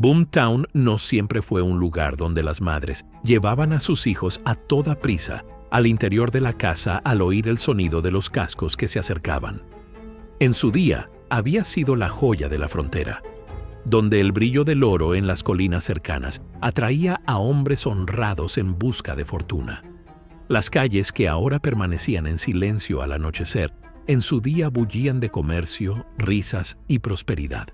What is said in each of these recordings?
Boomtown no siempre fue un lugar donde las madres llevaban a sus hijos a toda prisa al interior de la casa al oír el sonido de los cascos que se acercaban. En su día, había sido la joya de la frontera, donde el brillo del oro en las colinas cercanas atraía a hombres honrados en busca de fortuna. Las calles que ahora permanecían en silencio al anochecer, en su día bullían de comercio, risas y prosperidad.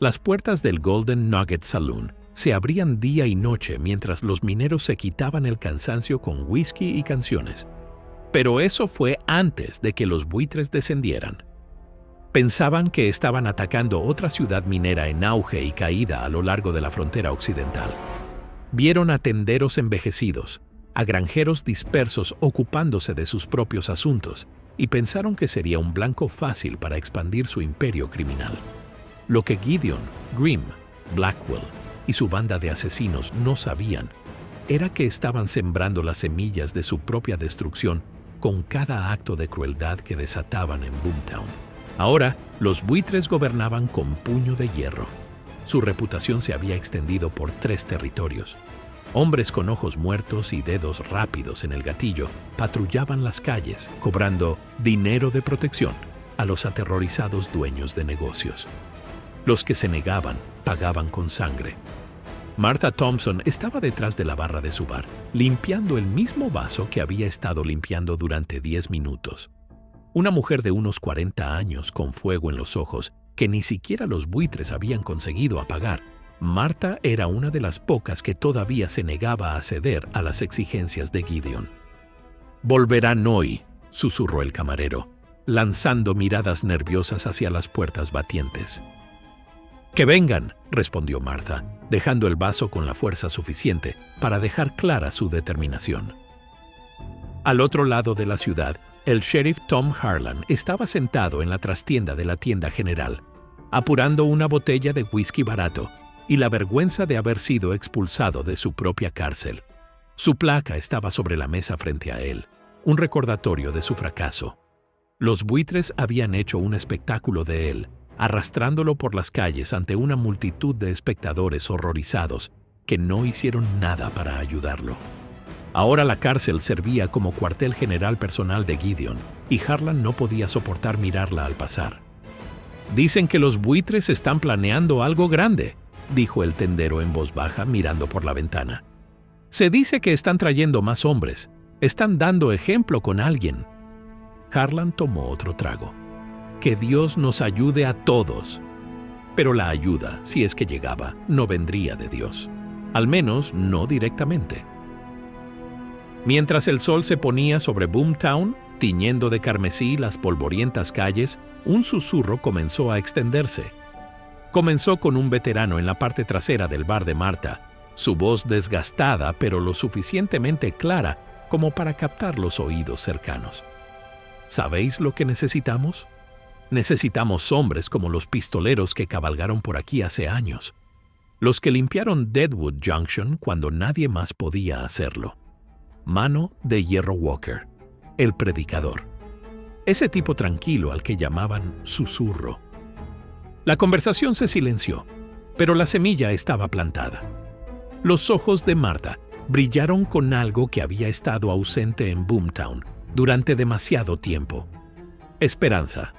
Las puertas del Golden Nugget Saloon se abrían día y noche mientras los mineros se quitaban el cansancio con whisky y canciones. Pero eso fue antes de que los buitres descendieran. Pensaban que estaban atacando otra ciudad minera en auge y caída a lo largo de la frontera occidental. Vieron a tenderos envejecidos, a granjeros dispersos ocupándose de sus propios asuntos, y pensaron que sería un blanco fácil para expandir su imperio criminal. Lo que Gideon, Grimm, Blackwell y su banda de asesinos no sabían era que estaban sembrando las semillas de su propia destrucción con cada acto de crueldad que desataban en Boomtown. Ahora, los buitres gobernaban con puño de hierro. Su reputación se había extendido por 3 territorios. Hombres con ojos muertos y dedos rápidos en el gatillo patrullaban las calles, cobrando dinero de protección a los aterrorizados dueños de negocios. Los que se negaban pagaban con sangre. Martha Thompson estaba detrás de la barra de su bar, limpiando el mismo vaso que había estado limpiando durante 10 minutos. Una mujer de unos 40 años con fuego en los ojos que ni siquiera los buitres habían conseguido apagar. Martha era una de las pocas que todavía se negaba a ceder a las exigencias de Gideon. «Volverán hoy», susurró el camarero, lanzando miradas nerviosas hacia las puertas batientes. «Que vengan», respondió Martha, dejando el vaso con la fuerza suficiente para dejar clara su determinación. Al otro lado de la ciudad, el sheriff Tom Harlan estaba sentado en la trastienda de la tienda general, apurando una botella de whisky barato y la vergüenza de haber sido expulsado de su propia cárcel. Su placa estaba sobre la mesa frente a él, un recordatorio de su fracaso. Los buitres habían hecho un espectáculo de él, arrastrándolo por las calles ante una multitud de espectadores horrorizados que no hicieron nada para ayudarlo. Ahora la cárcel servía como cuartel general personal de Gideon, y Harlan no podía soportar mirarla al pasar. «Dicen que los buitres están planeando algo grande», dijo el tendero en voz baja mirando por la ventana. «Se dice que están trayendo más hombres. Están dando ejemplo con alguien». Harlan tomó otro trago. «Que Dios nos ayude a todos». Pero la ayuda, si es que llegaba, no vendría de Dios. Al menos no directamente. Mientras el sol se ponía sobre Boomtown, tiñendo de carmesí las polvorientas calles, un susurro comenzó a extenderse. Comenzó con un veterano en la parte trasera del bar de Martha, su voz desgastada pero lo suficientemente clara como para captar los oídos cercanos. ¿Sabéis lo que necesitamos? Necesitamos hombres como los pistoleros que cabalgaron por aquí hace años, los que limpiaron Deadwood Junction cuando nadie más podía hacerlo. Mano de Hierro Walker, el predicador. Ese tipo tranquilo al que llamaban Susurro. La conversación se silenció, pero la semilla estaba plantada. Los ojos de Martha brillaron con algo que había estado ausente en Boomtown durante demasiado tiempo. Esperanza.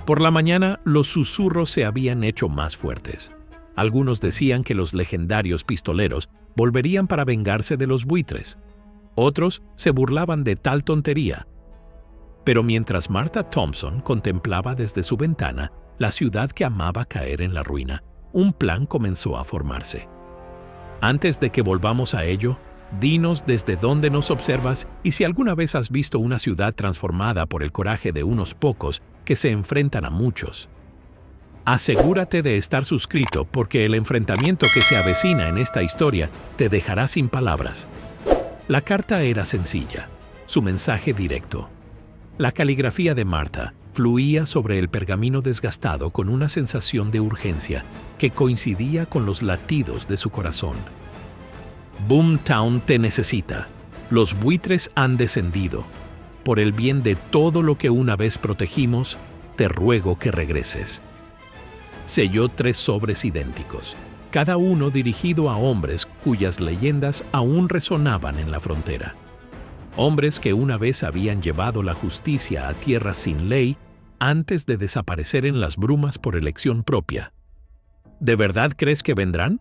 Por la mañana, los susurros se habían hecho más fuertes. Algunos decían que los legendarios pistoleros volverían para vengarse de los buitres. Otros se burlaban de tal tontería. Pero mientras Martha Thompson contemplaba desde su ventana la ciudad que amaba caer en la ruina, un plan comenzó a formarse. Antes de que volvamos a ello, dinos desde dónde nos observas y si alguna vez has visto una ciudad transformada por el coraje de unos pocos que se enfrentan a muchos. Asegúrate de estar suscrito porque el enfrentamiento que se avecina en esta historia te dejará sin palabras. La carta era sencilla, su mensaje directo. La caligrafía de Martha fluía sobre el pergamino desgastado con una sensación de urgencia que coincidía con los latidos de su corazón. Boomtown te necesita. Los buitres han descendido. Por el bien de todo lo que una vez protegimos, te ruego que regreses. Selló 3 sobres idénticos. cada uno dirigido a hombres cuyas leyendas aún resonaban en la frontera. Hombres que una vez habían llevado la justicia a tierras sin ley antes de desaparecer en las brumas por elección propia. ¿De verdad crees que vendrán?,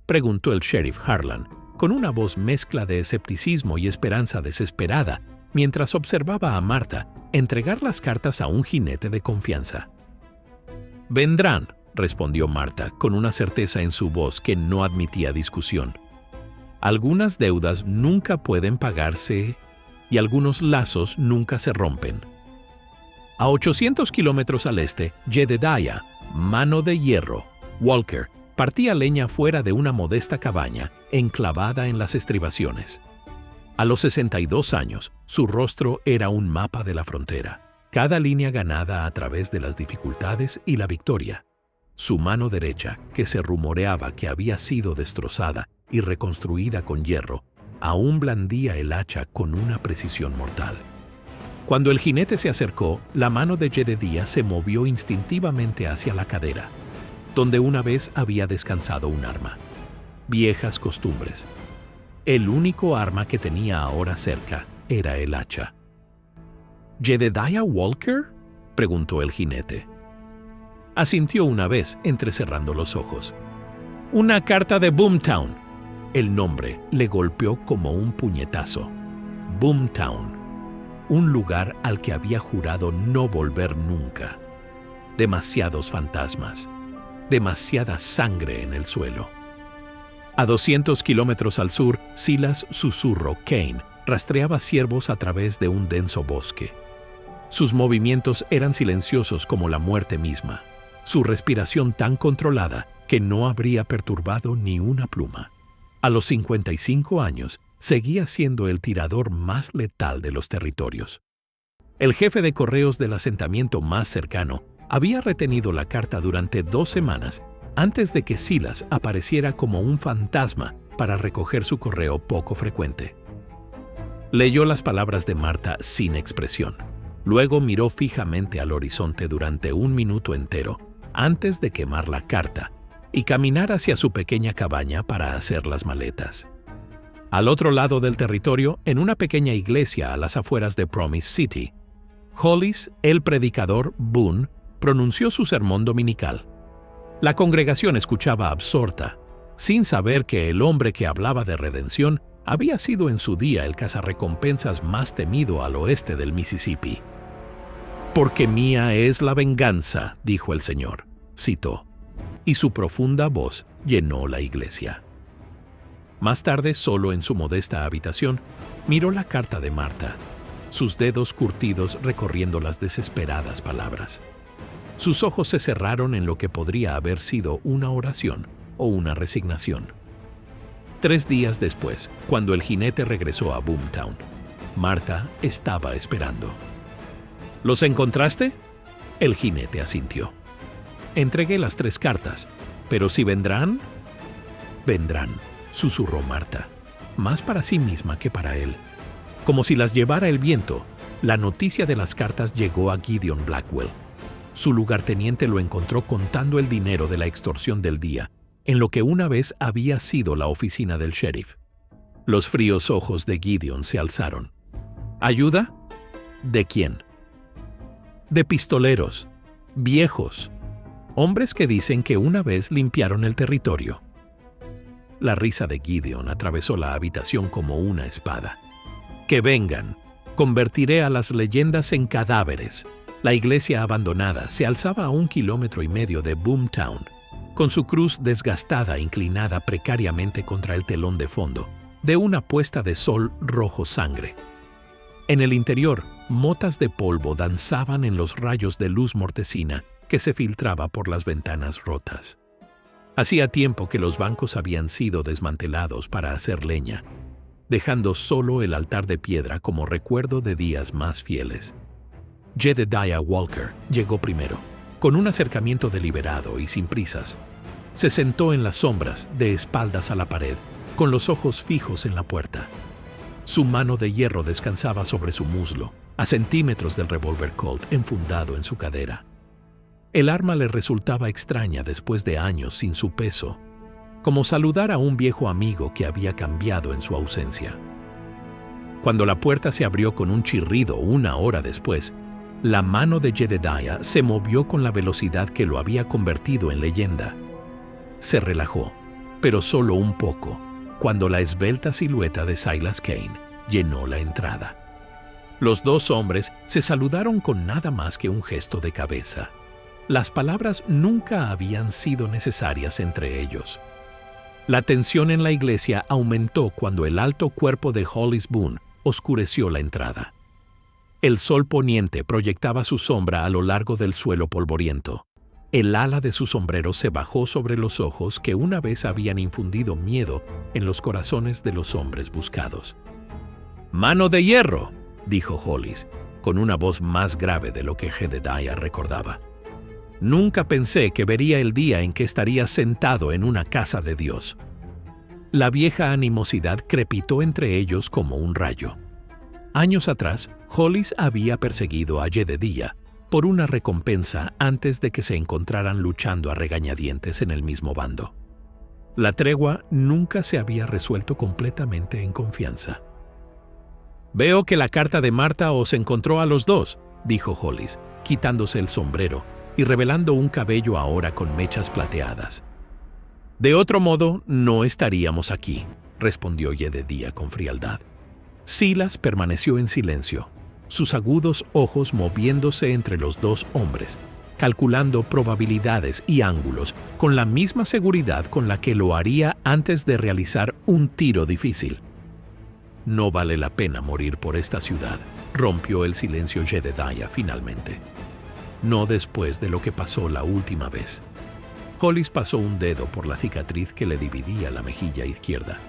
preguntó el sheriff Harlan, con una voz mezcla de escepticismo y esperanza desesperada, mientras observaba a Marta entregar las cartas a un jinete de confianza. «Vendrán», respondió Marta, con una certeza en su voz que no admitía discusión. «Algunas deudas nunca pueden pagarse y algunos lazos nunca se rompen». A 800 kilómetros al este, Jedediah, mano de hierro, Walker, partía leña fuera de una modesta cabaña enclavada en las estribaciones. A los 62 años, su rostro era un mapa de la frontera, cada línea ganada a través de las dificultades y la victoria. Su mano derecha, que se rumoreaba que había sido destrozada y reconstruida con hierro, aún blandía el hacha con una precisión mortal. Cuando el jinete se acercó, la mano de Jedediah se movió instintivamente hacia la cadera, donde una vez había descansado un arma. Viejas costumbres. El único arma que tenía ahora cerca era el hacha. «¿Jedediah Walker?», preguntó el jinete. Asintió una vez, entrecerrando los ojos. «Una carta de Boomtown». El nombre le golpeó como un puñetazo. Boomtown. Un lugar al que había jurado no volver nunca. Demasiados fantasmas. Demasiada sangre en el suelo. A 200 kilómetros al sur, Silas Susurro Kane rastreaba ciervos a través de un denso bosque. Sus movimientos eran silenciosos como la muerte misma, su respiración tan controlada que no habría perturbado ni una pluma. A los 55 años, seguía siendo el tirador más letal de los territorios. El jefe de correos del asentamiento más cercano había retenido la carta durante 2 semanas antes de que Silas apareciera como un fantasma para recoger su correo poco frecuente. Leyó las palabras de Marta sin expresión. Luego miró fijamente al horizonte durante 1 minuto entero antes de quemar la carta y caminar hacia su pequeña cabaña para hacer las maletas. Al otro lado del territorio, en una pequeña iglesia a las afueras de Promise City, Hollis, el predicador Boone, pronunció su sermón dominical. La congregación escuchaba absorta, sin saber que el hombre que hablaba de redención había sido en su día el cazarrecompensas más temido al oeste del Mississippi. «Porque mía es la venganza», dijo el Señor, citó, y su profunda voz llenó la iglesia. Más tarde, solo en su modesta habitación, miró la carta de Marta, sus dedos curtidos recorriendo las desesperadas palabras. Sus ojos se cerraron en lo que podría haber sido una oración o una resignación. 3 días después, cuando el jinete regresó a Boomtown, Marta estaba esperando. «¿Los encontraste?», el jinete asintió. «Entregué las 3 cartas, pero si vendrán...». «Vendrán», susurró Marta, más para sí misma que para él. Como si las llevara el viento, la noticia de las cartas llegó a Gideon Blackwell. Su lugarteniente lo encontró contando el dinero de la extorsión del día, en lo que una vez había sido la oficina del sheriff. Los fríos ojos de Gideon se alzaron. ¿Ayuda? ¿De quién? De pistoleros, viejos, hombres que dicen que una vez limpiaron el territorio. La risa de Gideon atravesó la habitación como una espada. «Que vengan. Convertiré a las leyendas en cadáveres». La iglesia abandonada se alzaba a 1,5 kilómetros de Boomtown, con su cruz desgastada inclinada precariamente contra el telón de fondo de una puesta de sol rojo sangre. En el interior, motas de polvo danzaban en los rayos de luz mortecina que se filtraba por las ventanas rotas. Hacía tiempo que los bancos habían sido desmantelados para hacer leña, dejando solo el altar de piedra como recuerdo de días más fieles. Jedediah Walker llegó primero, con un acercamiento deliberado y sin prisas. Se sentó en las sombras, de espaldas a la pared, con los ojos fijos en la puerta. Su mano de hierro descansaba sobre su muslo, a centímetros del revólver Colt enfundado en su cadera. El arma le resultaba extraña después de años sin su peso. como saludar a un viejo amigo que había cambiado en su ausencia. Cuando la puerta se abrió con un chirrido 1 hora después, la mano de Jedediah se movió con la velocidad que lo había convertido en leyenda. Se relajó, pero solo un poco, cuando la esbelta silueta de Silas Kane llenó la entrada. Los dos hombres se saludaron con nada más que un gesto de cabeza. Las palabras nunca habían sido necesarias entre ellos. La tensión en la iglesia aumentó cuando el alto cuerpo de Hollis Boone oscureció la entrada. El sol poniente proyectaba su sombra a lo largo del suelo polvoriento. El ala de su sombrero se bajó sobre los ojos que una vez habían infundido miedo en los corazones de los hombres buscados. «¡Mano de hierro!», dijo Hollis, con una voz más grave de lo que Jedediah recordaba. «Nunca pensé que vería el día en que estaría sentado en una casa de Dios». La vieja animosidad crepitó entre ellos como un rayo. Años atrás, Hollis había perseguido a Jedediah por una recompensa antes de que se encontraran luchando a regañadientes en el mismo bando. La tregua nunca se había resuelto completamente en confianza. «Veo que la carta de Marta os encontró a los dos», dijo Hollis, quitándose el sombrero y revelando un cabello ahora con mechas plateadas. «De otro modo, no estaríamos aquí», respondió Jedediah con frialdad. Silas permaneció en silencio, sus agudos ojos moviéndose entre los dos hombres, calculando probabilidades y ángulos con la misma seguridad con la que lo haría antes de realizar un tiro difícil. «No vale la pena morir por esta ciudad», rompió el silencio Jedediah finalmente. «No después de lo que pasó la última vez». Hollis pasó un dedo por la cicatriz que le dividía la mejilla izquierda.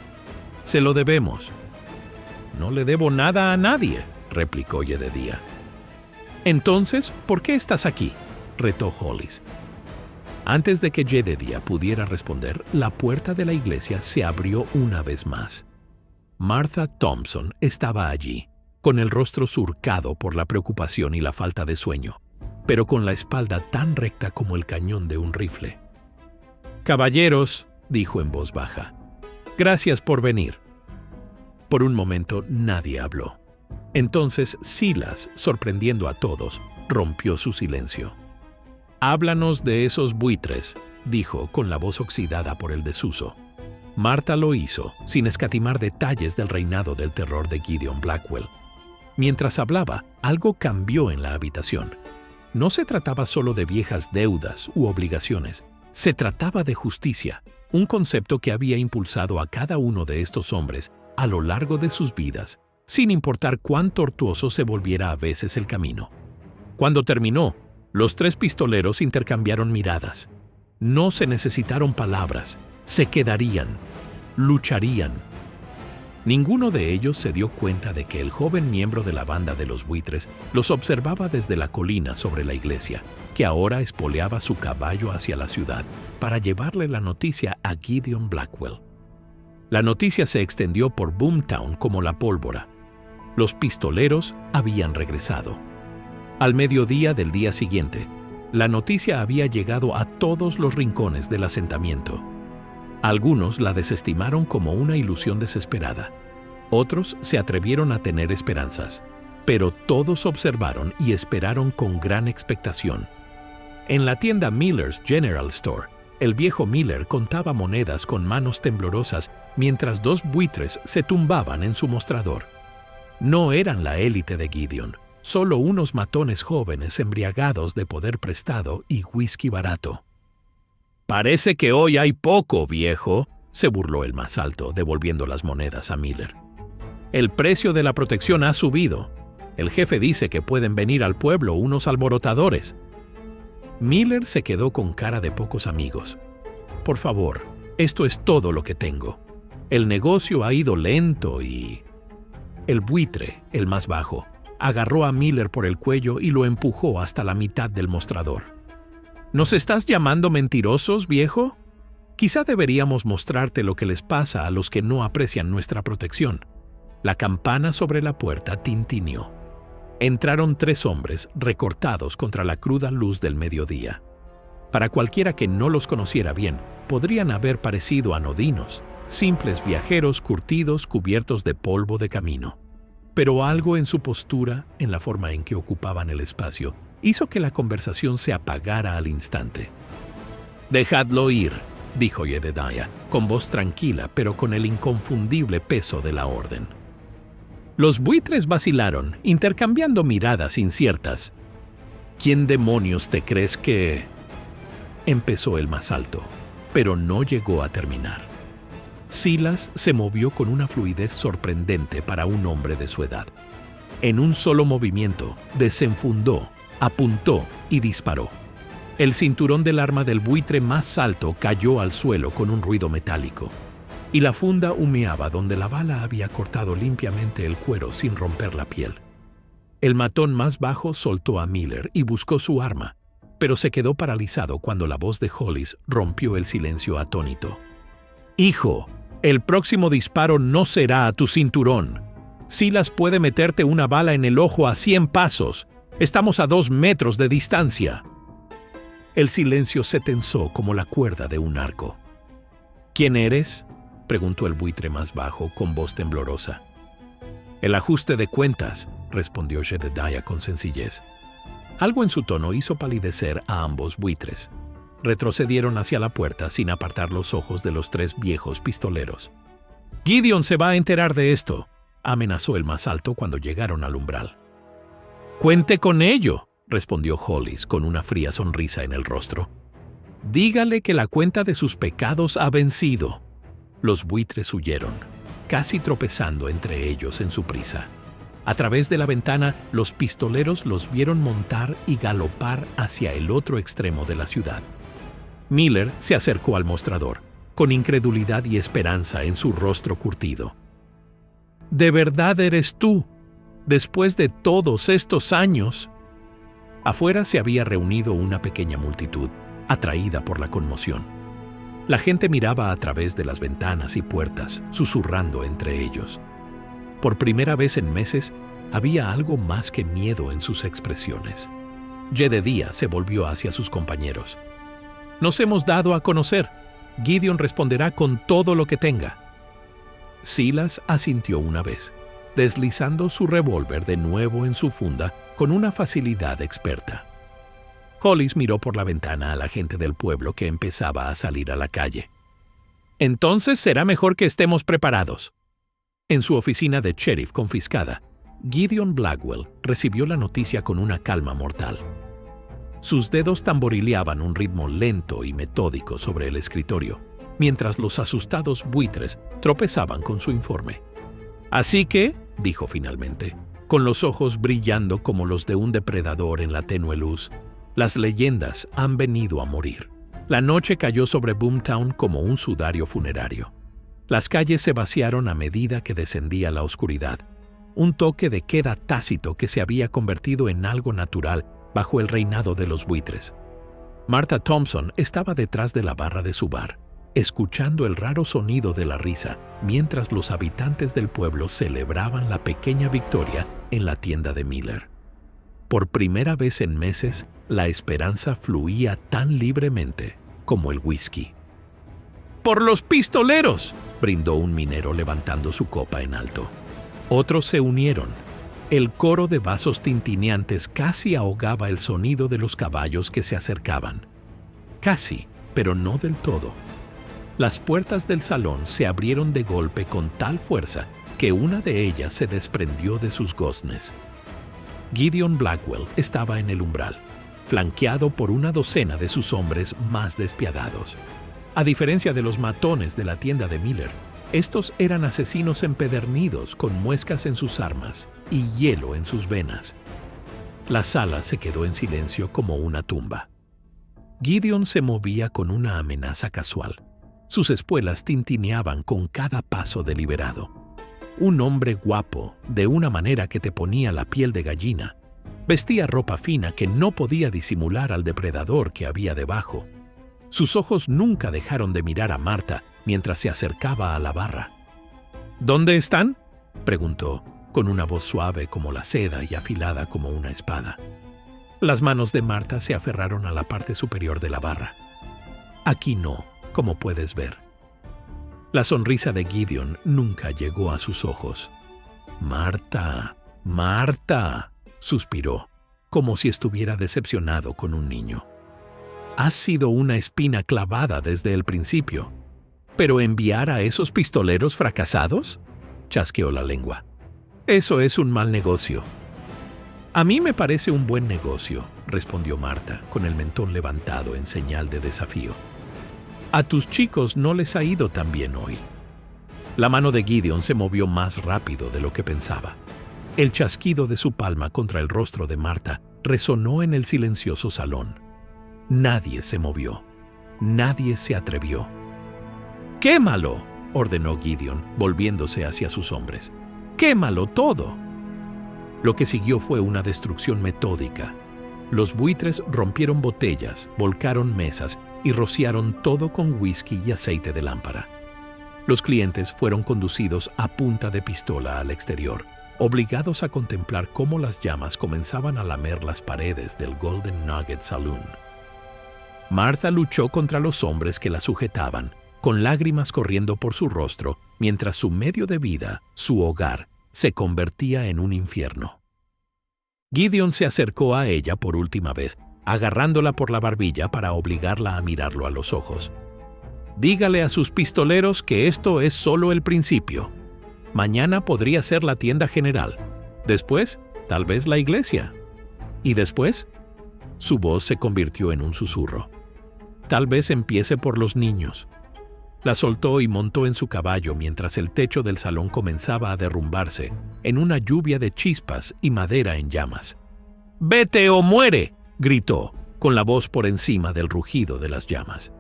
«Se lo debemos». «No le debo nada a nadie», replicó Jedediah. «Entonces, ¿por qué estás aquí?», retó Hollis. Antes de que Jedediah pudiera responder, la puerta de la iglesia se abrió una vez más. Martha Thompson estaba allí, con el rostro surcado por la preocupación y la falta de sueño, pero con la espalda tan recta como el cañón de un rifle. «Caballeros», dijo en voz baja, «gracias por venir». Por un momento nadie habló. Entonces Silas, sorprendiendo a todos, rompió su silencio. «Háblanos de esos buitres», dijo con la voz oxidada por el desuso. Marta lo hizo, sin escatimar detalles del reinado del terror de Gideon Blackwell. Mientras hablaba, algo cambió en la habitación. No se trataba solo de viejas deudas u obligaciones. Se trataba de justicia, un concepto que había impulsado a cada uno de estos hombres a lo largo de sus vidas, sin importar cuán tortuoso se volviera a veces el camino. Cuando terminó, los tres pistoleros intercambiaron miradas. No se necesitaron palabras, se quedarían, lucharían. Ninguno de ellos se dio cuenta de que el joven miembro de la banda de los buitres los observaba desde la colina sobre la iglesia, que ahora espoleaba su caballo hacia la ciudad para llevarle la noticia a Gideon Blackwell. La noticia se extendió por Boomtown como la pólvora. Los pistoleros habían regresado. Al mediodía del día siguiente, la noticia había llegado a todos los rincones del asentamiento. Algunos la desestimaron como una ilusión desesperada. Otros se atrevieron a tener esperanzas, pero todos observaron y esperaron con gran expectación. En la tienda Miller's General Store, el viejo Miller contaba monedas con manos temblorosas mientras dos buitres se tumbaban en su mostrador. No eran la élite de Gideon, solo unos matones jóvenes embriagados de poder prestado y whisky barato. «Parece que hoy hay poco, viejo», se burló el más alto, devolviendo las monedas a Miller. «El precio de la protección ha subido. El jefe dice que pueden venir al pueblo unos alborotadores». Miller se quedó con cara de pocos amigos. «Por favor, esto es todo lo que tengo. El negocio ha ido lento y...» El buitre, el más bajo, agarró a Miller por el cuello y lo empujó hasta la mitad del mostrador. «¿Nos estás llamando mentirosos, viejo? Quizá deberíamos mostrarte lo que les pasa a los que no aprecian nuestra protección». La campana sobre la puerta tintineó. Entraron tres hombres recortados contra la cruda luz del mediodía. Para cualquiera que no los conociera bien, podrían haber parecido anodinos, simples viajeros curtidos cubiertos de polvo de camino. Pero algo en su postura, en la forma en que ocupaban el espacio, hizo que la conversación se apagara al instante. «Dejadlo ir», dijo Jedediah, con voz tranquila, pero con el inconfundible peso de la orden. Los buitres vacilaron, intercambiando miradas inciertas. «¿Quién demonios te crees que...?» Empezó el más alto, pero no llegó a terminar. Silas se movió con una fluidez sorprendente para un hombre de su edad. En un solo movimiento, desenfundó, apuntó y disparó. El cinturón del arma del buitre más alto cayó al suelo con un ruido metálico, y la funda humeaba donde la bala había cortado limpiamente el cuero sin romper la piel. El matón más bajo soltó a Miller y buscó su arma, pero se quedó paralizado cuando la voz de Hollis rompió el silencio atónito. «Hijo, el próximo disparo no será a tu cinturón. Silas puede meterte una bala en el ojo a 100 pasos. Estamos a 2 metros de distancia». El silencio se tensó como la cuerda de un arco. «¿Quién eres?», preguntó el buitre más bajo con voz temblorosa. «El ajuste de cuentas», respondió Jedediah con sencillez. Algo en su tono hizo palidecer a ambos buitres. Retrocedieron hacia la puerta sin apartar los ojos de los 3 viejos pistoleros. «Gideon se va a enterar de esto», amenazó el más alto cuando llegaron al umbral. «Cuente con ello», respondió Hollis con una fría sonrisa en el rostro. «Dígale que la cuenta de sus pecados ha vencido». Los buitres huyeron, casi tropezando entre ellos en su prisa. A través de la ventana, los pistoleros los vieron montar y galopar hacia el otro extremo de la ciudad. Miller se acercó al mostrador, con incredulidad y esperanza en su rostro curtido. «¿De verdad eres tú? Después de todos estos años...» Afuera se había reunido una pequeña multitud, atraída por la conmoción. La gente miraba a través de las ventanas y puertas, susurrando entre ellos. Por primera vez en meses, había algo más que miedo en sus expresiones. Jedediah se volvió hacia sus compañeros. «Nos hemos dado a conocer. Gideon responderá con todo lo que tenga». Silas asintió una vez, deslizando su revólver de nuevo en su funda con una facilidad experta. Hollis miró por la ventana a la gente del pueblo que empezaba a salir a la calle. «Entonces será mejor que estemos preparados». En su oficina de sheriff confiscada, Gideon Blackwell recibió la noticia con una calma mortal. Sus dedos tamborileaban un ritmo lento y metódico sobre el escritorio, mientras los asustados buitres tropezaban con su informe. «Así que», dijo finalmente, con los ojos brillando como los de un depredador en la tenue luz, «las leyendas han venido a morir». La noche cayó sobre Boomtown como un sudario funerario. Las calles se vaciaron a medida que descendía la oscuridad, un toque de queda tácito que se había convertido en algo natural bajo el reinado de los buitres. Martha Thompson estaba detrás de la barra de su bar, escuchando el raro sonido de la risa mientras los habitantes del pueblo celebraban la pequeña victoria en la tienda de Miller. Por primera vez en meses, la esperanza fluía tan libremente como el whisky. «¡Por los pistoleros!», brindó un minero levantando su copa en alto. Otros se unieron. El coro de vasos tintineantes casi ahogaba el sonido de los caballos que se acercaban. Casi, pero no del todo. Las puertas del salón se abrieron de golpe con tal fuerza que una de ellas se desprendió de sus goznes. Gideon Blackwell estaba en el umbral, flanqueado por una docena de sus hombres más despiadados. A diferencia de los matones de la tienda de Miller, estos eran asesinos empedernidos con muescas en sus armas y hielo en sus venas. La sala se quedó en silencio como una tumba. Gideon se movía con una amenaza casual. Sus espuelas tintineaban con cada paso deliberado. Un hombre guapo, de una manera que te ponía la piel de gallina. Vestía ropa fina que no podía disimular al depredador que había debajo. Sus ojos nunca dejaron de mirar a Martha mientras se acercaba a la barra. «¿Dónde están?», preguntó, con una voz suave como la seda y afilada como una espada. Las manos de Marta se aferraron a la parte superior de la barra. Aquí no, como puedes ver. La sonrisa de Gideon nunca llegó a sus ojos. «Marta, Marta», suspiró, como si estuviera decepcionado con un niño. «Has sido una espina clavada desde el principio. ¿Pero enviar a esos pistoleros fracasados?», chasqueó la lengua. «Eso es un mal negocio». «A mí me parece un buen negocio», respondió Marta, con el mentón levantado en señal de desafío. «A tus chicos no les ha ido tan bien hoy». La mano de Gideon se movió más rápido de lo que pensaba. El chasquido de su palma contra el rostro de Marta resonó en el silencioso salón. Nadie se movió. Nadie se atrevió. «¡Quémalo!», ordenó Gideon, volviéndose hacia sus hombres. «¡Quémalo todo!». Lo que siguió fue una destrucción metódica. Los buitres rompieron botellas, volcaron mesas y rociaron todo con whisky y aceite de lámpara. Los clientes fueron conducidos a punta de pistola al exterior, obligados a contemplar cómo las llamas comenzaban a lamer las paredes del Golden Nugget Saloon. Marta luchó contra los hombres que la sujetaban, con lágrimas corriendo por su rostro, mientras su medio de vida, su hogar, se convertía en un infierno. Gideon se acercó a ella por última vez, agarrándola por la barbilla para obligarla a mirarlo a los ojos. «Dígale a sus pistoleros que esto es solo el principio. Mañana podría ser la tienda general. Después, tal vez la iglesia. ¿Y después?». Su voz se convirtió en un susurro. «Tal vez empiece por los niños». La soltó y montó en su caballo mientras el techo del salón comenzaba a derrumbarse en una lluvia de chispas y madera en llamas. «¡Vete o muere!», gritó, con la voz por encima del rugido de las llamas.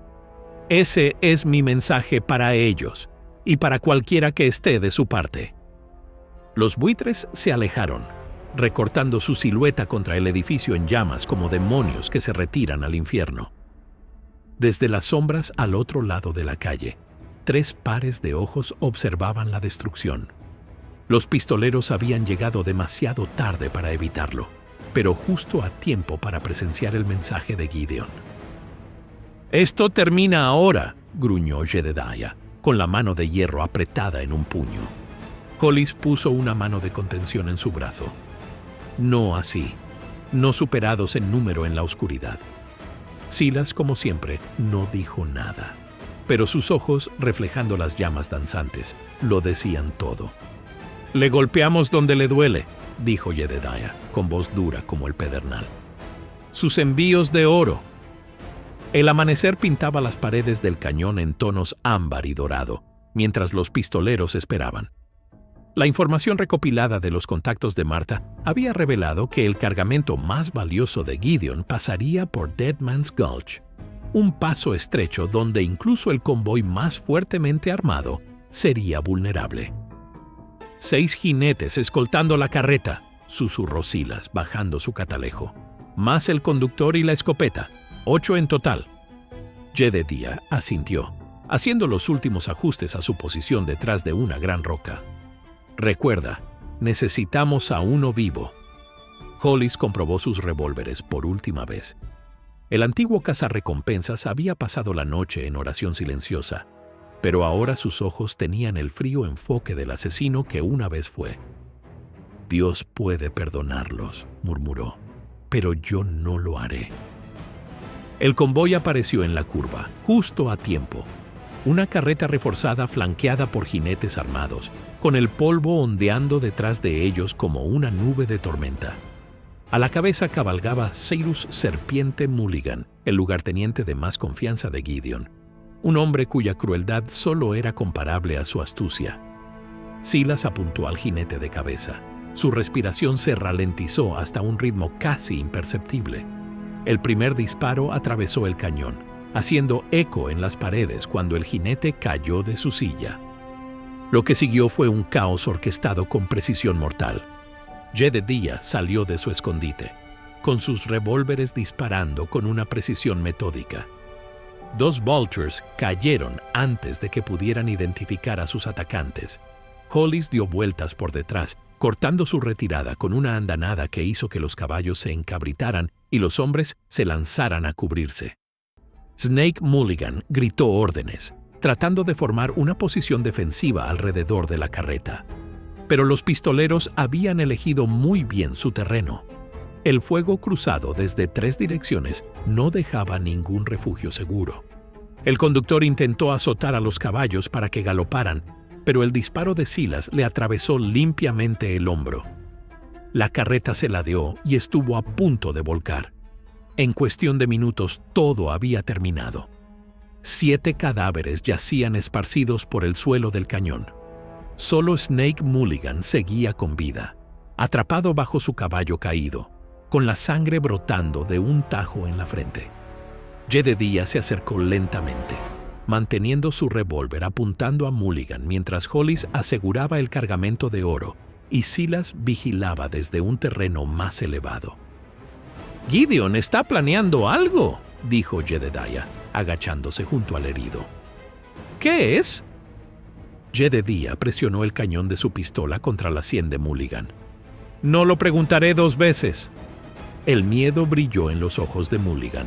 «Ese es mi mensaje para ellos y para cualquiera que esté de su parte». Los buitres se alejaron, recortando su silueta contra el edificio en llamas como demonios que se retiran al infierno. Desde las sombras al otro lado de la calle, 3 pares de ojos observaban la destrucción. Los pistoleros habían llegado demasiado tarde para evitarlo, pero justo a tiempo para presenciar el mensaje de Gideon. «Esto termina ahora», gruñó Jedediah, con la mano de hierro apretada en un puño. Hollis puso una mano de contención en su brazo. «No así, no superados en número en la oscuridad». Silas, como siempre, no dijo nada, pero sus ojos, reflejando las llamas danzantes, lo decían todo. «Le golpeamos donde le duele», dijo Jedediah, con voz dura como el pedernal. «Sus envíos de oro». El amanecer pintaba las paredes del cañón en tonos ámbar y dorado, mientras los pistoleros esperaban. La información recopilada de los contactos de Marta había revelado que el cargamento más valioso de Gideon pasaría por Dead Man's Gulch, un paso estrecho donde incluso el convoy más fuertemente armado sería vulnerable. 6 jinetes escoltando la carreta, susurró Silas, bajando su catalejo. «Más el conductor y la escopeta, 8 en total». Jedediah asintió, haciendo los últimos ajustes a su posición detrás de una gran roca. «Recuerda, necesitamos a uno vivo». Hollis comprobó sus revólveres por última vez. El antiguo cazarrecompensas había pasado la noche en oración silenciosa, pero ahora sus ojos tenían el frío enfoque del asesino que una vez fue. «Dios puede perdonarlos», murmuró, «pero yo no lo haré». El convoy apareció en la curva, justo a tiempo. Una carreta reforzada flanqueada por jinetes armados, con el polvo ondeando detrás de ellos como una nube de tormenta. A la cabeza cabalgaba Cyrus Serpiente Mulligan, el lugarteniente de más confianza de Gideon, un hombre cuya crueldad solo era comparable a su astucia. Silas apuntó al jinete de cabeza. Su respiración se ralentizó hasta un ritmo casi imperceptible. El primer disparo atravesó el cañón, haciendo eco en las paredes cuando el jinete cayó de su silla. Lo que siguió fue un caos orquestado con precisión mortal. Jedediah salió de su escondite, con sus revólveres disparando con una precisión metódica. 2 vultures cayeron antes de que pudieran identificar a sus atacantes. Hollis dio vueltas por detrás, cortando su retirada con una andanada que hizo que los caballos se encabritaran y los hombres se lanzaran a cubrirse. Snake Mulligan gritó órdenes, tratando de formar una posición defensiva alrededor de la carreta. Pero los pistoleros habían elegido muy bien su terreno. El fuego cruzado desde 3 direcciones no dejaba ningún refugio seguro. El conductor intentó azotar a los caballos para que galoparan, pero el disparo de Silas le atravesó limpiamente el hombro. La carreta se ladeó y estuvo a punto de volcar. En cuestión de minutos todo había terminado. 7 cadáveres yacían esparcidos por el suelo del cañón. Solo Snake Mulligan seguía con vida, atrapado bajo su caballo caído, con la sangre brotando de un tajo en la frente. Jedediah se acercó lentamente, manteniendo su revólver apuntando a Mulligan mientras Hollis aseguraba el cargamento de oro y Silas vigilaba desde un terreno más elevado. «Gideon está planeando algo», dijo Jedediah, agachándose junto al herido. «¿Qué es?» Jedediah presionó el cañón de su pistola contra la sien de Mulligan. «No lo preguntaré 2 veces». El miedo brilló en los ojos de Mulligan.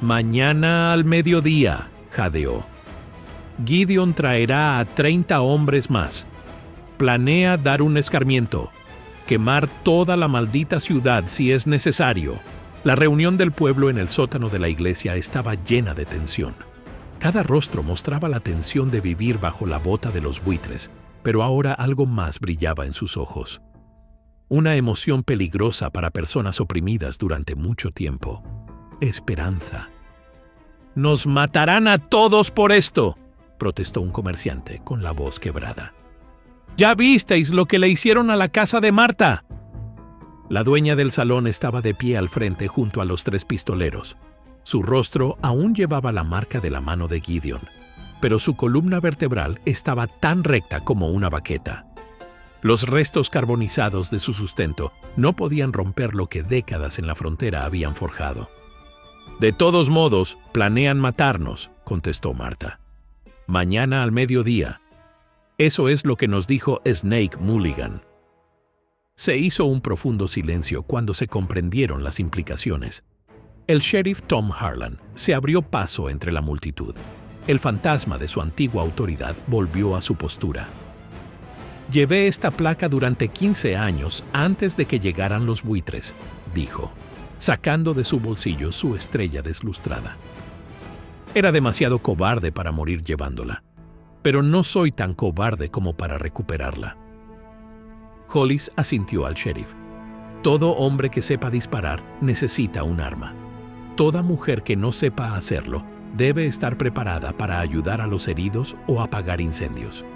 «Mañana al mediodía», jadeó. «Gideon traerá a 30 hombres más. Planea dar un escarmiento, quemar toda la maldita ciudad si es necesario». La reunión del pueblo en el sótano de la iglesia estaba llena de tensión. Cada rostro mostraba la tensión de vivir bajo la bota de los buitres, pero ahora algo más brillaba en sus ojos. Una emoción peligrosa para personas oprimidas durante mucho tiempo. Esperanza. «Nos matarán a todos por esto», protestó un comerciante con la voz quebrada. «Ya visteis lo que le hicieron a la casa de Marta». La dueña del salón estaba de pie al frente junto a los 3 pistoleros. Su rostro aún llevaba la marca de la mano de Gideon, pero su columna vertebral estaba tan recta como una baqueta. Los restos carbonizados de su sustento no podían romper lo que décadas en la frontera habían forjado. «De todos modos, planean matarnos», contestó Marta. «Mañana al mediodía. Eso es lo que nos dijo Snake Mulligan». Se hizo un profundo silencio cuando se comprendieron las implicaciones. El sheriff Tom Harlan se abrió paso entre la multitud. El fantasma de su antigua autoridad volvió a su postura. «Llevé esta placa durante 15 años antes de que llegaran los buitres», dijo, sacando de su bolsillo su estrella deslustrada. «Era demasiado cobarde para morir llevándola, pero no soy tan cobarde como para recuperarla». Hollis asintió al sheriff. «Todo hombre que sepa disparar necesita un arma. Toda mujer que no sepa hacerlo debe estar preparada para ayudar a los heridos o apagar incendios».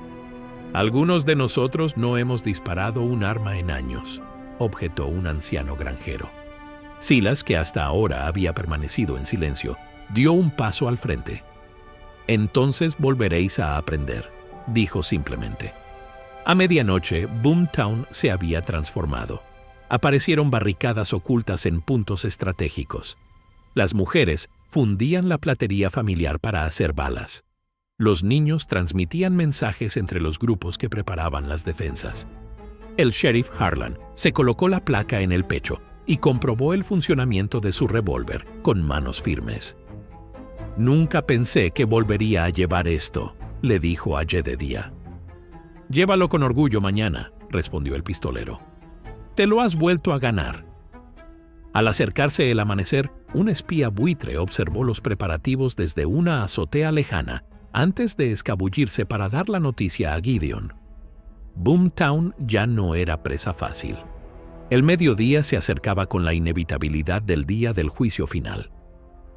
«Algunos de nosotros no hemos disparado un arma en años», objetó un anciano granjero. Silas, que hasta ahora había permanecido en silencio, dio un paso al frente. «Entonces volveréis a aprender», dijo simplemente. A medianoche, Boomtown se había transformado. Aparecieron barricadas ocultas en puntos estratégicos. Las mujeres fundían la platería familiar para hacer balas. Los niños transmitían mensajes entre los grupos que preparaban las defensas. El sheriff Harlan se colocó la placa en el pecho y comprobó el funcionamiento de su revólver con manos firmes. «Nunca pensé que volvería a llevar esto», le dijo a Jedediah. «Llévalo con orgullo mañana», respondió el pistolero. «Te lo has vuelto a ganar». Al acercarse el amanecer, un espía buitre observó los preparativos desde una azotea lejana antes de escabullirse para dar la noticia a Gideon. Boomtown ya no era presa fácil. El mediodía se acercaba con la inevitabilidad del día del juicio final.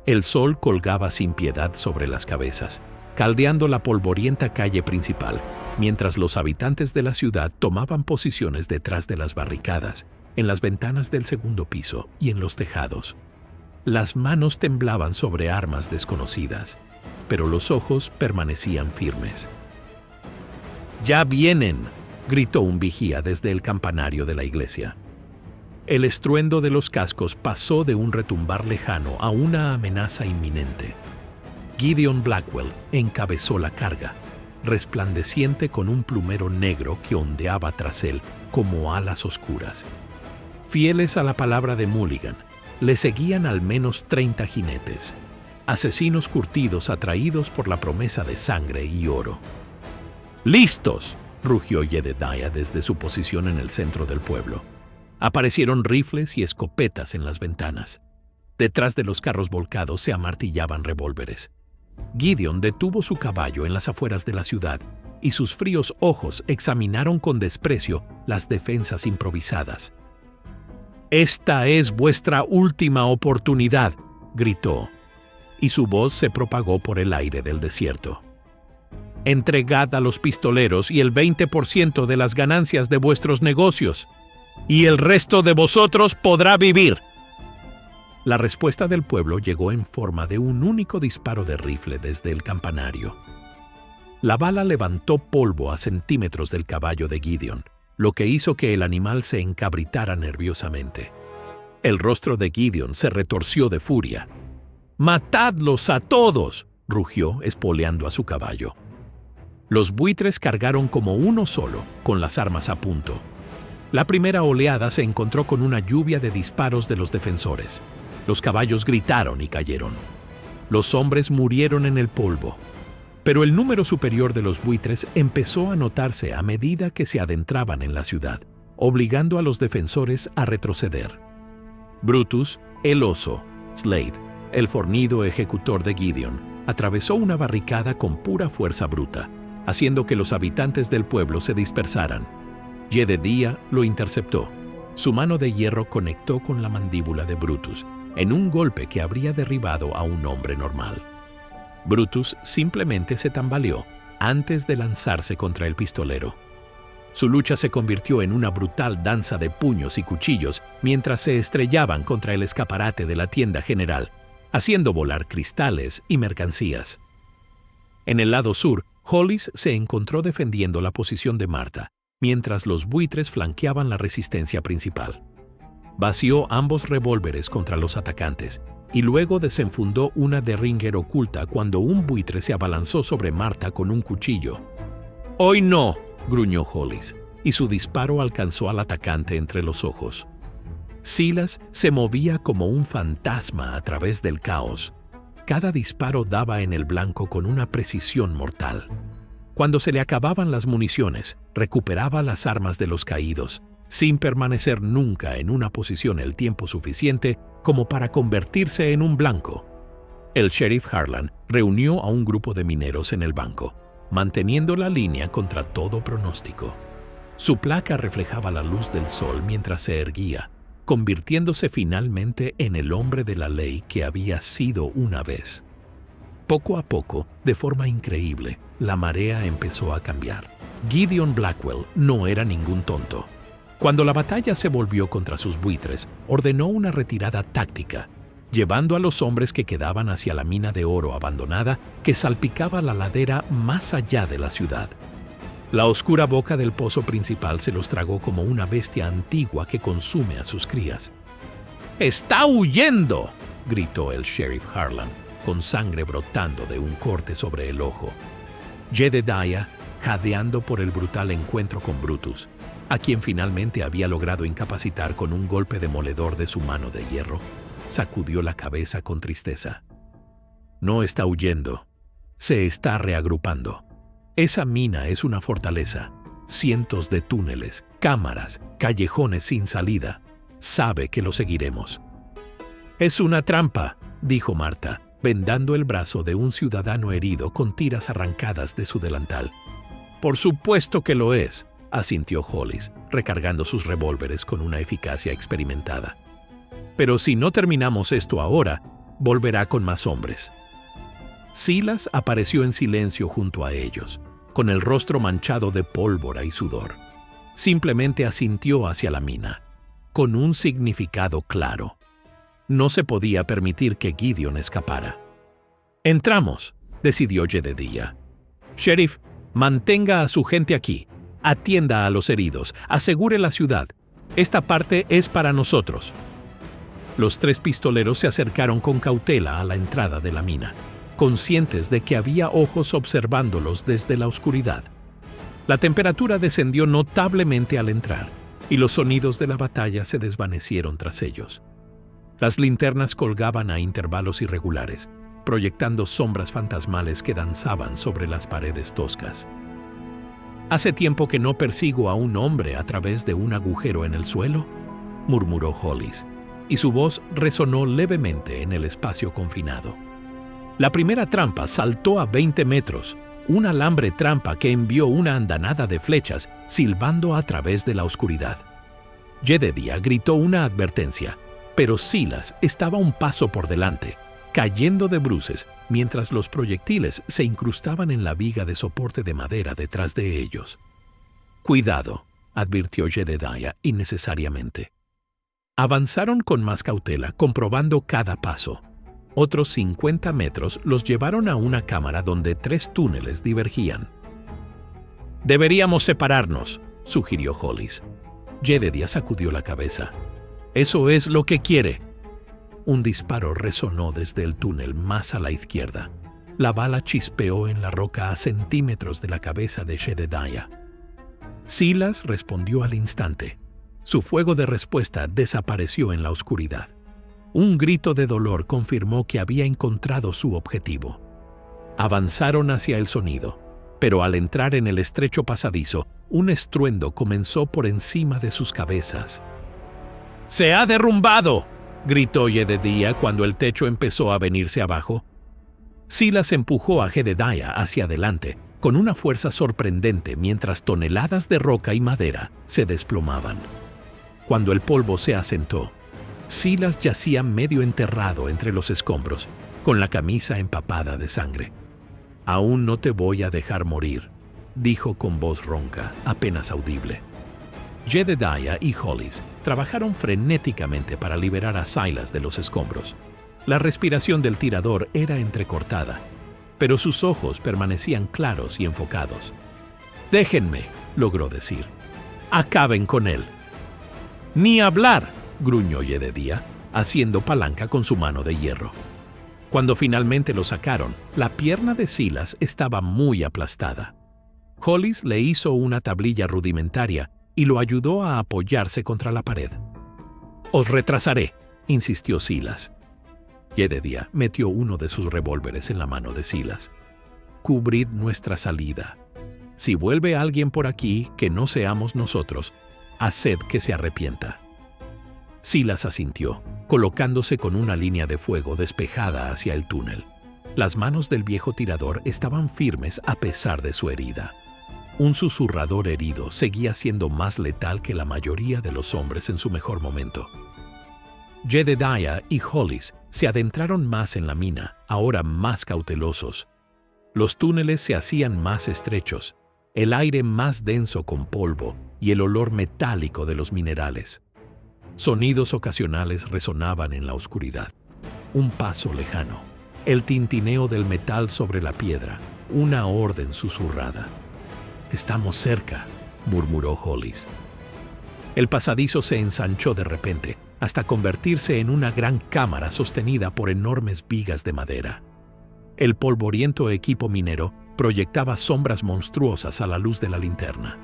El sol colgaba sin piedad sobre las cabezas, caldeando la polvorienta calle principal, mientras los habitantes de la ciudad tomaban posiciones detrás de las barricadas, en las ventanas del segundo piso y en los tejados. Las manos temblaban sobre armas desconocidas, pero los ojos permanecían firmes. «¡Ya vienen!», gritó un vigía desde el campanario de la iglesia. El estruendo de los cascos pasó de un retumbar lejano a una amenaza inminente. Gideon Blackwell encabezó la carga. resplandeciente con un plumero negro que ondeaba tras él como alas oscuras. Fieles a la palabra de Mulligan, le seguían al menos 30 jinetes, asesinos curtidos atraídos por la promesa de sangre y oro. ¡Listos!, rugió Jedediah desde su posición en el centro del pueblo. Aparecieron rifles y escopetas en las ventanas. Detrás de los carros volcados se amartillaban revólveres. Gideon detuvo su caballo en las afueras de la ciudad y sus fríos ojos examinaron con desprecio las defensas improvisadas. «Esta es vuestra última oportunidad», gritó, y su voz se propagó por el aire del desierto. «Entregad a los pistoleros y el 20% de las ganancias de vuestros negocios, y el resto de vosotros podrá vivir». La respuesta del pueblo llegó en forma de un único disparo de rifle desde el campanario. La bala levantó polvo a centímetros del caballo de Gideon, lo que hizo que el animal se encabritara nerviosamente. El rostro de Gideon se retorció de furia. «¡Matadlos a todos!», rugió, espoleando a su caballo. Los buitres cargaron como uno solo, con las armas a punto. La primera oleada se encontró con una lluvia de disparos de los defensores. Los caballos gritaron y cayeron. Los hombres murieron en el polvo. Pero el número superior de los buitres empezó a notarse a medida que se adentraban en la ciudad, obligando a los defensores a retroceder. Brutus, el oso, Slade, el fornido ejecutor de Gideon, atravesó una barricada con pura fuerza bruta, haciendo que los habitantes del pueblo se dispersaran. Jedediah lo interceptó. Su mano de hierro conectó con la mandíbula de Brutus, en un golpe que habría derribado a un hombre normal. Brutus simplemente se tambaleó antes de lanzarse contra el pistolero. Su lucha se convirtió en una brutal danza de puños y cuchillos mientras se estrellaban contra el escaparate de la tienda general, haciendo volar cristales y mercancías. En el lado sur, Hollis se encontró defendiendo la posición de Martha, mientras los buitres flanqueaban la resistencia principal. Vació ambos revólveres contra los atacantes y luego desenfundó una derringer oculta cuando un buitre se abalanzó sobre Martha con un cuchillo. «¡Hoy no!», gruñó Hollis, y su disparo alcanzó al atacante entre los ojos. Silas se movía como un fantasma a través del caos. Cada disparo daba en el blanco con una precisión mortal. Cuando se le acababan las municiones, recuperaba las armas de los caídos, sin permanecer nunca en una posición el tiempo suficiente como para convertirse en un blanco. El sheriff Harlan reunió a un grupo de mineros en el banco, manteniendo la línea contra todo pronóstico. Su placa reflejaba la luz del sol mientras se erguía, convirtiéndose finalmente en el hombre de la ley que había sido una vez. Poco a poco, de forma increíble, la marea empezó a cambiar. Gideon Blackwell no era ningún tonto. Cuando la batalla se volvió contra sus buitres, ordenó una retirada táctica, llevando a los hombres que quedaban hacia la mina de oro abandonada que salpicaba la ladera más allá de la ciudad. La oscura boca del pozo principal se los tragó como una bestia antigua que consume a sus crías. «¡Está huyendo!», gritó el sheriff Harlan, con sangre brotando de un corte sobre el ojo. Jedediah, jadeando por el brutal encuentro con Brutus, a quien finalmente había logrado incapacitar con un golpe demoledor de su mano de hierro, sacudió la cabeza con tristeza. «No está huyendo, se está reagrupando. Esa mina es una fortaleza, cientos de túneles, cámaras, callejones sin salida. Sabe que lo seguiremos». «Es una trampa», dijo Martha, vendando el brazo de un ciudadano herido con tiras arrancadas de su delantal. «Por supuesto que lo es», asintió Hollis, recargando sus revólveres con una eficacia experimentada. «Pero si no terminamos esto ahora, volverá con más hombres». Silas apareció en silencio junto a ellos, con el rostro manchado de pólvora y sudor. Simplemente asintió hacia la mina, con un significado claro. No se podía permitir que Gideon escapara. «Entramos», decidió Jedediah. «Sheriff, mantenga a su gente aquí. Atienda a los heridos. Asegure la ciudad. Esta parte es para nosotros». Los tres pistoleros se acercaron con cautela a la entrada de la mina. conscientes de que había ojos observándolos desde la oscuridad. La temperatura descendió notablemente al entrar, y los sonidos de la batalla se desvanecieron tras ellos. Las linternas colgaban a intervalos irregulares, proyectando sombras fantasmales que danzaban sobre las paredes toscas. «Hace tiempo que no persigo a un hombre a través de un agujero en el suelo», murmuró Hollis, y su voz resonó levemente en el espacio confinado. La primera trampa saltó a 20 metros, un alambre trampa que envió una andanada de flechas silbando a través de la oscuridad. Jedediah gritó una advertencia, pero Silas estaba un paso por delante, cayendo de bruces mientras los proyectiles se incrustaban en la viga de soporte de madera detrás de ellos. «Cuidado», advirtió Jedediah innecesariamente. Avanzaron con más cautela, comprobando cada paso. Otros 50 metros los llevaron a una cámara donde 3 túneles divergían. «Deberíamos separarnos», sugirió Hollis. Jedediah sacudió la cabeza. «Eso es lo que quiere». Un disparo resonó desde el túnel más a la izquierda. La bala chispeó en la roca a centímetros de la cabeza de Jedediah. Silas respondió al instante. Su fuego de respuesta desapareció en la oscuridad. Un grito de dolor confirmó que había encontrado su objetivo. Avanzaron hacia el sonido, pero al entrar en el estrecho pasadizo, un estruendo comenzó por encima de sus cabezas. «¡Se ha derrumbado!», gritó Jedediah cuando el techo empezó a venirse abajo. Silas empujó a Jedediah hacia adelante con una fuerza sorprendente mientras toneladas de roca y madera se desplomaban. Cuando el polvo se asentó, Silas yacía medio enterrado entre los escombros, con la camisa empapada de sangre. «Aún no te voy a dejar morir», dijo con voz ronca, apenas audible. Jedediah y Hollis trabajaron frenéticamente para liberar a Silas de los escombros. La respiración del tirador era entrecortada, pero sus ojos permanecían claros y enfocados. «Déjenme», logró decir. «Acaben con él». «Ni hablar», gruñó Jedediah, haciendo palanca con su mano de hierro. Cuando finalmente lo sacaron, la pierna de Silas estaba muy aplastada. Hollis le hizo una tablilla rudimentaria y lo ayudó a apoyarse contra la pared. «Os retrasaré», insistió Silas. Jedediah metió uno de sus revólveres en la mano de Silas. «Cubrid nuestra salida. Si vuelve alguien por aquí que no seamos nosotros, haced que se arrepienta». Silas asintió, colocándose con una línea de fuego despejada hacia el túnel. Las manos del viejo tirador estaban firmes a pesar de su herida. Un susurrador herido seguía siendo más letal que la mayoría de los hombres en su mejor momento. Jedediah y Hollis se adentraron más en la mina, ahora más cautelosos. Los túneles se hacían más estrechos, el aire más denso con polvo y el olor metálico de los minerales. Sonidos ocasionales resonaban en la oscuridad. Un paso lejano, el tintineo del metal sobre la piedra, una orden susurrada. «Estamos cerca», murmuró Hollis. El pasadizo se ensanchó de repente, hasta convertirse en una gran cámara sostenida por enormes vigas de madera. El polvoriento equipo minero proyectaba sombras monstruosas a la luz de la linterna.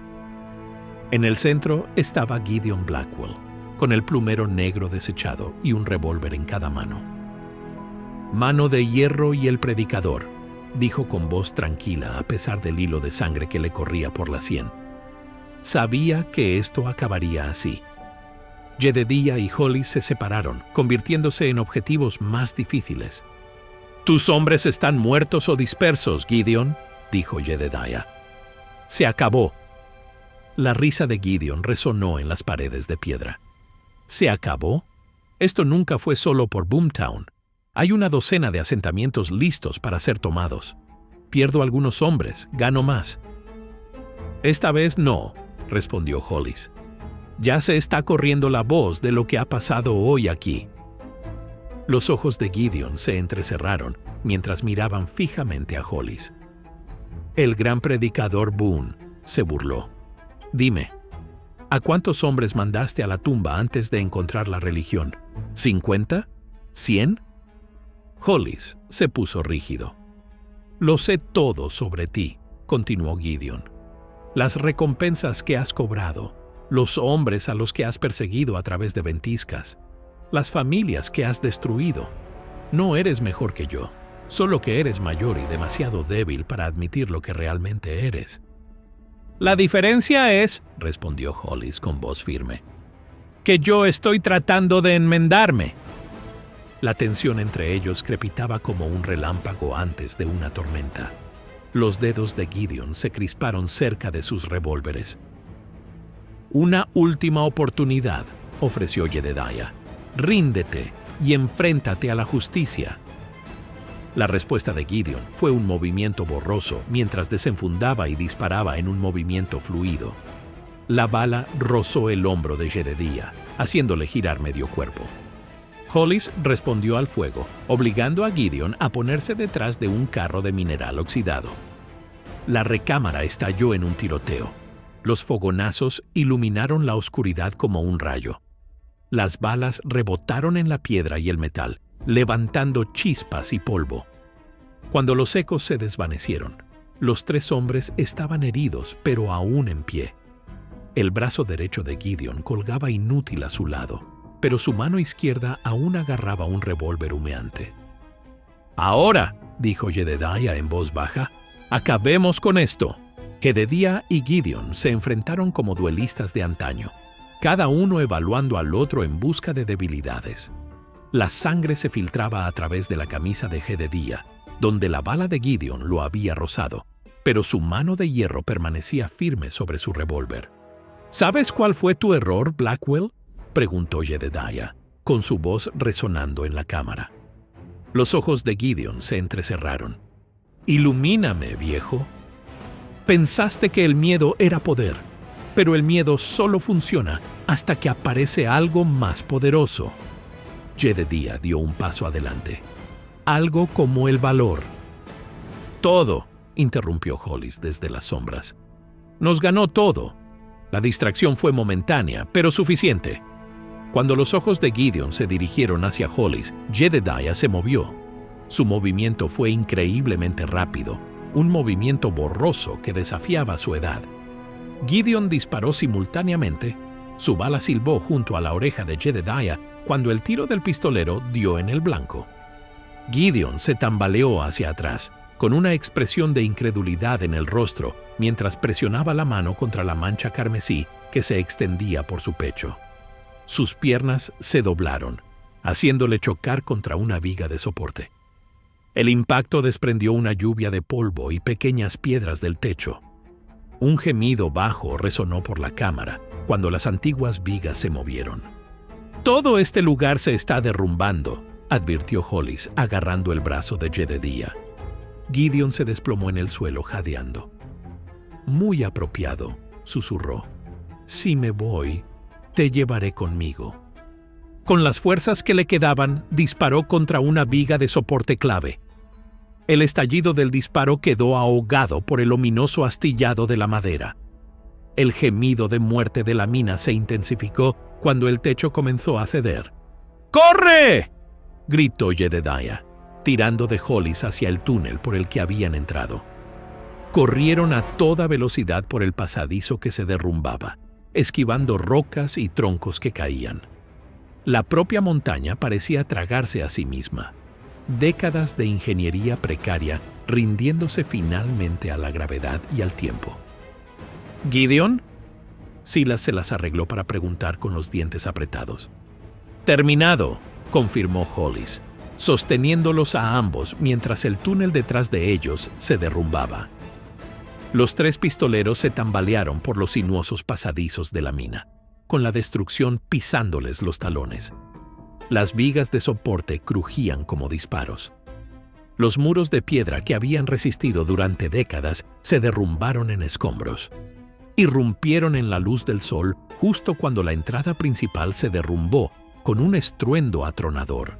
En el centro estaba Gideon Blackwell, con el plumero negro desechado y un revólver en cada mano. «Mano de hierro y el predicador», dijo con voz tranquila a pesar del hilo de sangre que le corría por la sien. Sabía que esto acabaría así. Jedediah y Hollis se separaron, convirtiéndose en objetivos más difíciles. «Tus hombres están muertos o dispersos, Gideon», dijo Jedediah. «Se acabó». La risa de Gideon resonó en las paredes de piedra. «¿Se acabó? Esto nunca fue solo por Boomtown. Hay una docena de asentamientos listos para ser tomados. Pierdo algunos hombres, gano más». «Esta vez no», respondió Hollis. «Ya se está corriendo la voz de lo que ha pasado hoy aquí». Los ojos de Gideon se entrecerraron mientras miraban fijamente a Hollis. «El gran predicador Boone», se burló. «Dime, ¿a cuántos hombres mandaste a la tumba antes de encontrar la religión? ¿50? ¿100? Hollis se puso rígido. Lo sé todo sobre ti, continuó Gideon. Las recompensas que has cobrado, los hombres a los que has perseguido a través de ventiscas, las familias que has destruido. No eres mejor que yo, solo que eres mayor y demasiado débil para admitir lo que realmente eres. La diferencia es, respondió Hollis con voz firme, que yo estoy tratando de enmendarme. La tensión entre ellos crepitaba como un relámpago antes de una tormenta. Los dedos de Gideon se crisparon cerca de sus revólveres. Una última oportunidad, ofreció Jedediah. Ríndete y enfréntate a la justicia. La respuesta de Gideon fue un movimiento borroso mientras desenfundaba y disparaba en un movimiento fluido. La bala rozó el hombro de Jedediah, haciéndole girar medio cuerpo. Hollis respondió al fuego, obligando a Gideon a ponerse detrás de un carro de mineral oxidado. La recámara estalló en un tiroteo. Los fogonazos iluminaron la oscuridad como un rayo. Las balas rebotaron en la piedra y el metal, levantando chispas y polvo. Cuando los ecos se desvanecieron, los tres hombres estaban heridos, pero aún en pie. El brazo derecho de Gideon colgaba inútil a su lado, pero su mano izquierda aún agarraba un revólver humeante. «Ahora», dijo Jedediah en voz baja, «acabemos con esto». Jedediah y Gideon se enfrentaron como duelistas de antaño, cada uno evaluando al otro en busca de debilidades. La sangre se filtraba a través de la camisa de Jedediah, donde la bala de Gideon lo había rozado, pero su mano de hierro permanecía firme sobre su revólver. «¿Sabes cuál fue tu error, Blackwell?», preguntó Jedediah, con su voz resonando en la cámara. Los ojos de Gideon se entrecerraron. «Ilumíname, viejo. Pensaste que el miedo era poder, pero el miedo solo funciona hasta que aparece algo más poderoso». Jedediah dio un paso adelante. «Algo como el valor». «Todo», interrumpió Hollis desde las sombras. «Nos ganó todo. La distracción fue momentánea, pero suficiente». Cuando los ojos de Gideon se dirigieron hacia Hollis, Jedediah se movió. Su movimiento fue increíblemente rápido, un movimiento borroso que desafiaba su edad. Gideon disparó simultáneamente. Su bala silbó junto a la oreja de Jedediah cuando el tiro del pistolero dio en el blanco. Gideon se tambaleó hacia atrás, con una expresión de incredulidad en el rostro, mientras presionaba la mano contra la mancha carmesí que se extendía por su pecho. Sus piernas se doblaron, haciéndole chocar contra una viga de soporte. El impacto desprendió una lluvia de polvo y pequeñas piedras del techo. Un gemido bajo resonó por la cámara cuando las antiguas vigas se movieron. «Todo este lugar se está derrumbando», advirtió Hollis, agarrando el brazo de Jedediah. Gideon se desplomó en el suelo jadeando. «Muy apropiado», susurró. «Si me voy, te llevaré conmigo». Con las fuerzas que le quedaban, disparó contra una viga de soporte clave. El estallido del disparo quedó ahogado por el ominoso astillado de la madera. El gemido de muerte de la mina se intensificó cuando el techo comenzó a ceder. «¡Corre!», gritó Jedediah, tirando de Hollis hacia el túnel por el que habían entrado. Corrieron a toda velocidad por el pasadizo que se derrumbaba, esquivando rocas y troncos que caían. La propia montaña parecía tragarse a sí misma. Décadas de ingeniería precaria rindiéndose finalmente a la gravedad y al tiempo. «¿Gideon?», Silas se las arregló para preguntar con los dientes apretados. «Terminado», confirmó Hollis, sosteniéndolos a ambos mientras el túnel detrás de ellos se derrumbaba. Los tres pistoleros se tambalearon por los sinuosos pasadizos de la mina, con la destrucción pisándoles los talones. Las vigas de soporte crujían como disparos. Los muros de piedra que habían resistido durante décadas se derrumbaron en escombros. Irrumpieron en la luz del sol justo cuando la entrada principal se derrumbó con un estruendo atronador.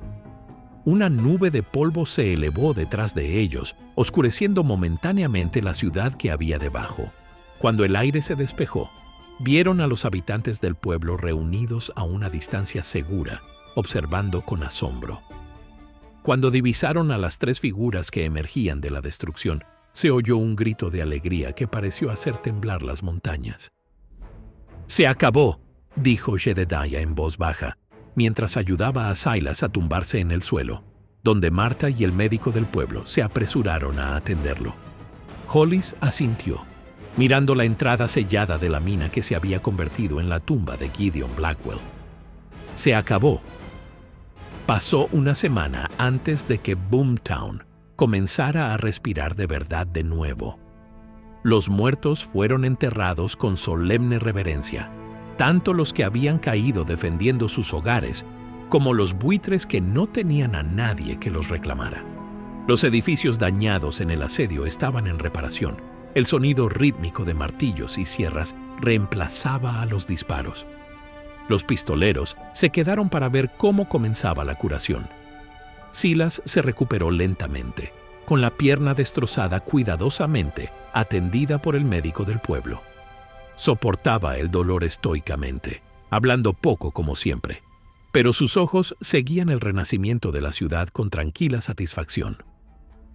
Una nube de polvo se elevó detrás de ellos, oscureciendo momentáneamente la ciudad que había debajo. Cuando el aire se despejó, vieron a los habitantes del pueblo reunidos a una distancia segura, observando con asombro. Cuando divisaron a las 3 figuras que emergían de la destrucción, se oyó un grito de alegría que pareció hacer temblar las montañas. «¡Se acabó!», dijo Jedediah en voz baja, mientras ayudaba a Silas a tumbarse en el suelo, donde Marta y el médico del pueblo se apresuraron a atenderlo. Hollis asintió, mirando la entrada sellada de la mina que se había convertido en la tumba de Gideon Blackwell. Se acabó. Pasó una semana antes de que Boomtown comenzara a respirar de verdad de nuevo. Los muertos fueron enterrados con solemne reverencia, tanto los que habían caído defendiendo sus hogares, como los buitres que no tenían a nadie que los reclamara. Los edificios dañados en el asedio estaban en reparación. El sonido rítmico de martillos y sierras reemplazaba a los disparos. Los pistoleros se quedaron para ver cómo comenzaba la curación. Silas se recuperó lentamente, con la pierna destrozada cuidadosamente, atendida por el médico del pueblo. Soportaba el dolor estoicamente, hablando poco como siempre, pero sus ojos seguían el renacimiento de la ciudad con tranquila satisfacción.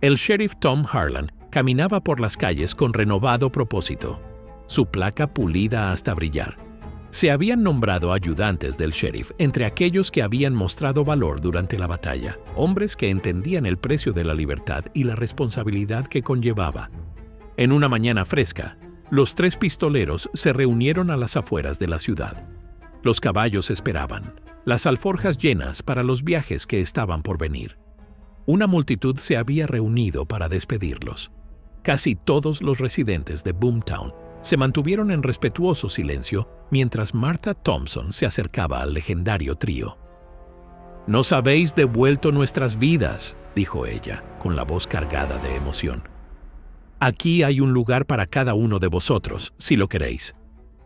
El sheriff Tom Harlan caminaba por las calles con renovado propósito, su placa pulida hasta brillar. Se habían nombrado ayudantes del sheriff entre aquellos que habían mostrado valor durante la batalla, hombres que entendían el precio de la libertad y la responsabilidad que conllevaba. En una mañana fresca, los 3 pistoleros se reunieron a las afueras de la ciudad. Los caballos esperaban, las alforjas llenas para los viajes que estaban por venir. Una multitud se había reunido para despedirlos. Casi todos los residentes de Boomtown se mantuvieron en respetuoso silencio mientras Martha Thompson se acercaba al legendario trío. «Nos habéis devuelto nuestras vidas», dijo ella, con la voz cargada de emoción. «Aquí hay un lugar para cada uno de vosotros, si lo queréis.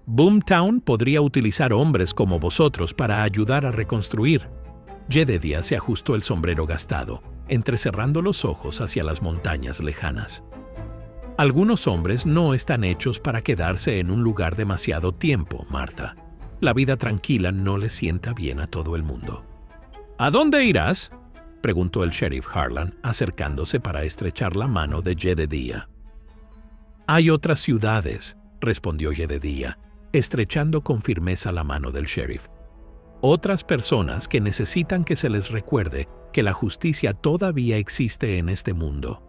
Boomtown podría utilizar hombres como vosotros para ayudar a reconstruir». Jedediah se ajustó el sombrero gastado, entrecerrando los ojos hacia las montañas lejanas. Algunos hombres no están hechos para quedarse en un lugar demasiado tiempo, Martha. La vida tranquila no le sienta bien a todo el mundo. «¿A dónde irás?», preguntó el sheriff Harlan, acercándose para estrechar la mano de Jedediah. «Hay otras ciudades», respondió Jedediah, estrechando con firmeza la mano del sheriff. «Otras personas que necesitan que se les recuerde que la justicia todavía existe en este mundo».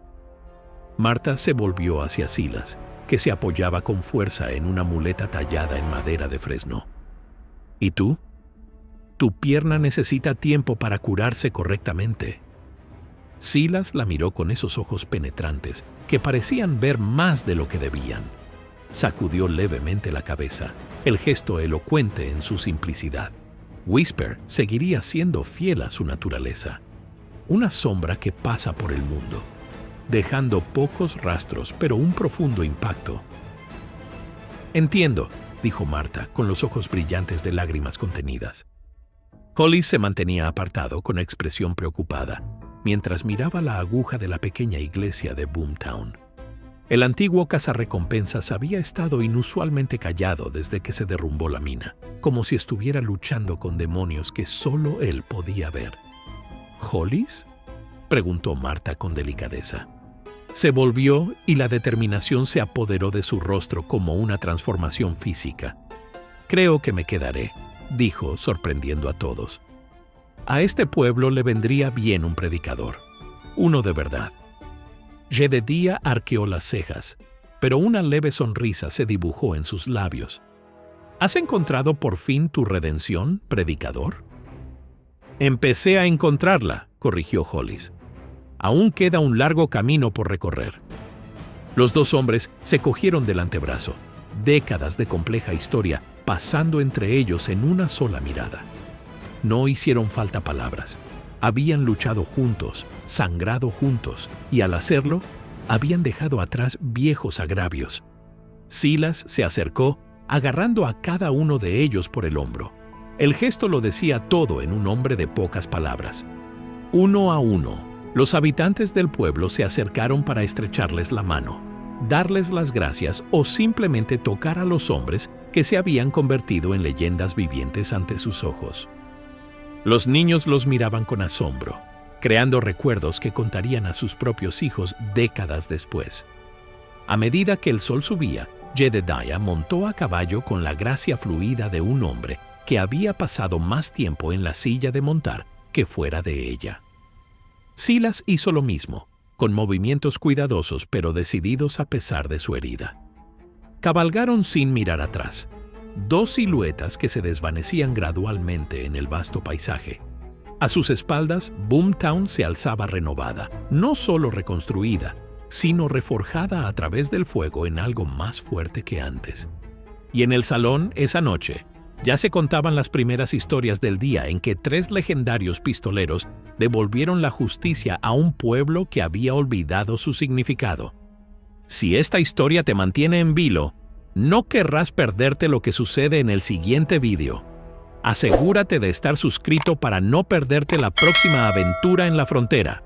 Martha se volvió hacia Silas, que se apoyaba con fuerza en una muleta tallada en madera de fresno. «¿Y tú? Tu pierna necesita tiempo para curarse correctamente». Silas la miró con esos ojos penetrantes que parecían ver más de lo que debían. Sacudió levemente la cabeza, el gesto elocuente en su simplicidad. Whisper seguiría siendo fiel a su naturaleza. Una sombra que pasa por el mundo, dejando pocos rastros, pero un profundo impacto. «Entiendo», dijo Martha, con los ojos brillantes de lágrimas contenidas. Hollis se mantenía apartado con expresión preocupada, mientras miraba la aguja de la pequeña iglesia de Boomtown. El antiguo cazarrecompensas había estado inusualmente callado desde que se derrumbó la mina, como si estuviera luchando con demonios que solo él podía ver. «¿Hollis?», preguntó Martha con delicadeza. Se volvió y la determinación se apoderó de su rostro como una transformación física. «Creo que me quedaré», dijo, sorprendiendo a todos. A este pueblo le vendría bien un predicador, uno de verdad. Jedediah arqueó las cejas, pero una leve sonrisa se dibujó en sus labios. ¿Has encontrado por fin tu redención, predicador? «Empecé a encontrarla», corrigió Hollis. «Aún queda un largo camino por recorrer». Los 2 hombres se cogieron del antebrazo, décadas de compleja historia pasando entre ellos en una sola mirada. No hicieron falta palabras. Habían luchado juntos, sangrado juntos, y al hacerlo, habían dejado atrás viejos agravios. Silas se acercó, agarrando a cada uno de ellos por el hombro. El gesto lo decía todo en un hombre de pocas palabras. Uno a uno, los habitantes del pueblo se acercaron para estrecharles la mano, darles las gracias o simplemente tocar a los hombres que se habían convertido en leyendas vivientes ante sus ojos. Los niños los miraban con asombro, creando recuerdos que contarían a sus propios hijos décadas después. A medida que el sol subía, Jedediah montó a caballo con la gracia fluida de un hombre que había pasado más tiempo en la silla de montar que fuera de ella. Silas hizo lo mismo, con movimientos cuidadosos pero decididos a pesar de su herida. Cabalgaron sin mirar atrás, dos siluetas que se desvanecían gradualmente en el vasto paisaje. A sus espaldas, Boomtown se alzaba renovada, no solo reconstruida, sino reforjada a través del fuego en algo más fuerte que antes. Y en el salón, esa noche, ya se contaban las primeras historias del día en que 3 legendarios pistoleros devolvieron la justicia a un pueblo que había olvidado su significado. Si esta historia te mantiene en vilo, no querrás perderte lo que sucede en el siguiente vídeo. Asegúrate de estar suscrito para no perderte la próxima aventura en la frontera.